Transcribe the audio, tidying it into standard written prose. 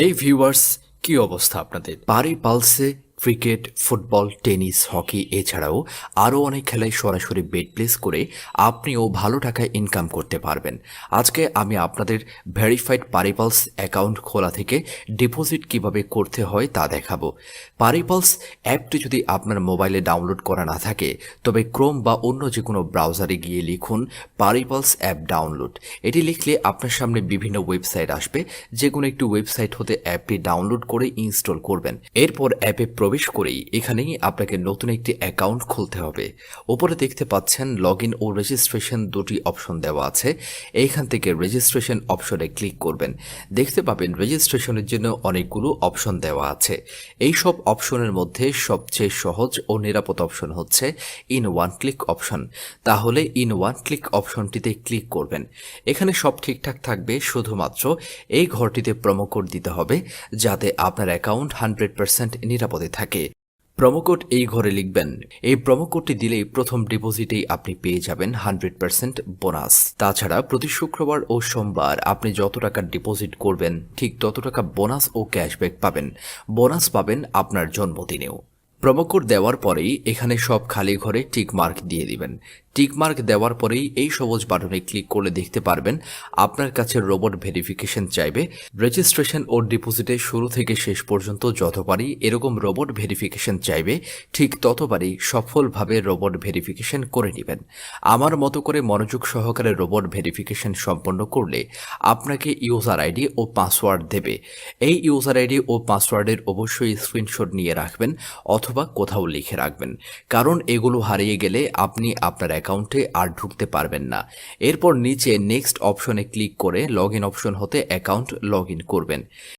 এই ভিউয়ার্স, কি অবস্থা আপনাদের? পারি পালসে ক্রিকেট, ফুটবল, টেনিস, হকি এছাড়াও আরও অনেক খেলায় সরাসরি বেট প্লেস করে আপনিও ভালো টাকায় ইনকাম করতে পারবেন। আজকে আমি আপনাদের ভেরিফাইড পারিপালস অ্যাকাউন্ট খোলা থেকে ডিপোজিট কিভাবে করতে হয় তা দেখাবো। পারিপালস অ্যাপটি যদি আপনার মোবাইলে ডাউনলোড করা না থাকে তবে ক্রোম বা অন্য যে কোনো ব্রাউজারে গিয়ে লিখুন পারিপালস অ্যাপ ডাউনলোড। এটি লিখলে আপনার সামনে বিভিন্ন ওয়েবসাইট আসবে, যে কোনো একটি ওয়েবসাইট হতে অ্যাপটি ডাউনলোড করে ইনস্টল করবেন। এরপর অ্যাপে প্রবেশ করেই এখানেই আপনাকে নতুন একটি অ্যাকাউন্ট খুলতে হবে। উপরে দেখতে পাচ্ছেন লগ ইন ও রেজিস্ট্রেশন দুটি অপশন দেওয়া আছে। এইখান থেকে রেজিস্ট্রেশন অপশনে ক্লিক করবেন। দেখতে পাবেন রেজিস্ট্রেশনের জন্য অনেকগুলো অপশন দেওয়া আছে। এই সব অপশনের মধ্যে সবচেয়ে সহজ ও নিরাপদ অপশন হচ্ছে ইন ওয়ান ক্লিক অপশন। তাহলে ইন ওয়ান ক্লিক অপশনটিতে ক্লিক করবেন। এখানে সব ঠিকঠাক থাকবে, শুধুমাত্র এই ঘরটিতে প্রোমো কোড দিতে হবে যাতে আপনার অ্যাকাউন্ট 100% নিরাপদে থাকে। প্রোমো কোড এই ঘরে লিখবেন। এই প্রোমো কোডটি দিলেই প্রথম ডিপোজিটেই আপনি পেয়ে যাবেন 100% বোনাস। তাছাড়া প্রতি শুক্রবার ও সোমবার আপনি যত টাকা ডিপোজিট করবেন ঠিক তত টাকা বোনাস ও ক্যাশব্যাক পাবেন। বোনাস পাবেন আপনার জন্মদিনেও। প্রোমো কোড দেওয়ার পরেই এখানে সব খালি ঘরে টিক মার্ক দিয়ে দিবেন। টিক মার্ক দেওয়ার পরেই এই সবুজ বাটনে ক্লিক করলে দেখতে পারবেন আপনার কাছে রোবট ভেরিফিকেশন চাইবে। রেজিস্ট্রেশন ও ডিপোজিটে শুরু থেকে শেষ পর্যন্ত যতবারই এরকম রোবট ভেরিফিকেশন চাইবে ঠিক ততবারই সফলভাবে রোবট ভেরিফিকেশন করে নেবেন। আমার মতো করে মনোযোগ সহকারে রোবট ভেরিফিকেশন সম্পন্ন করলে আপনাকে ইউজার আইডি ও পাসওয়ার্ড দেবে। এই ইউজার আইডি ও পাসওয়ার্ডের অবশ্যই স্ক্রিনশট নিয়ে রাখবেন অথবা কোথাও লিখে রাখবেন, কারণ এগুলো হারিয়ে গেলে আপনি আপনার অ্যাকাউন্টে আর ঢুকতে পারবেন না। এরপর নিচে নেক্সট অপশনে ক্লিক করে লগ ইন অপশন হতে অ্যাকাউন্ট লগ ইন করবেন।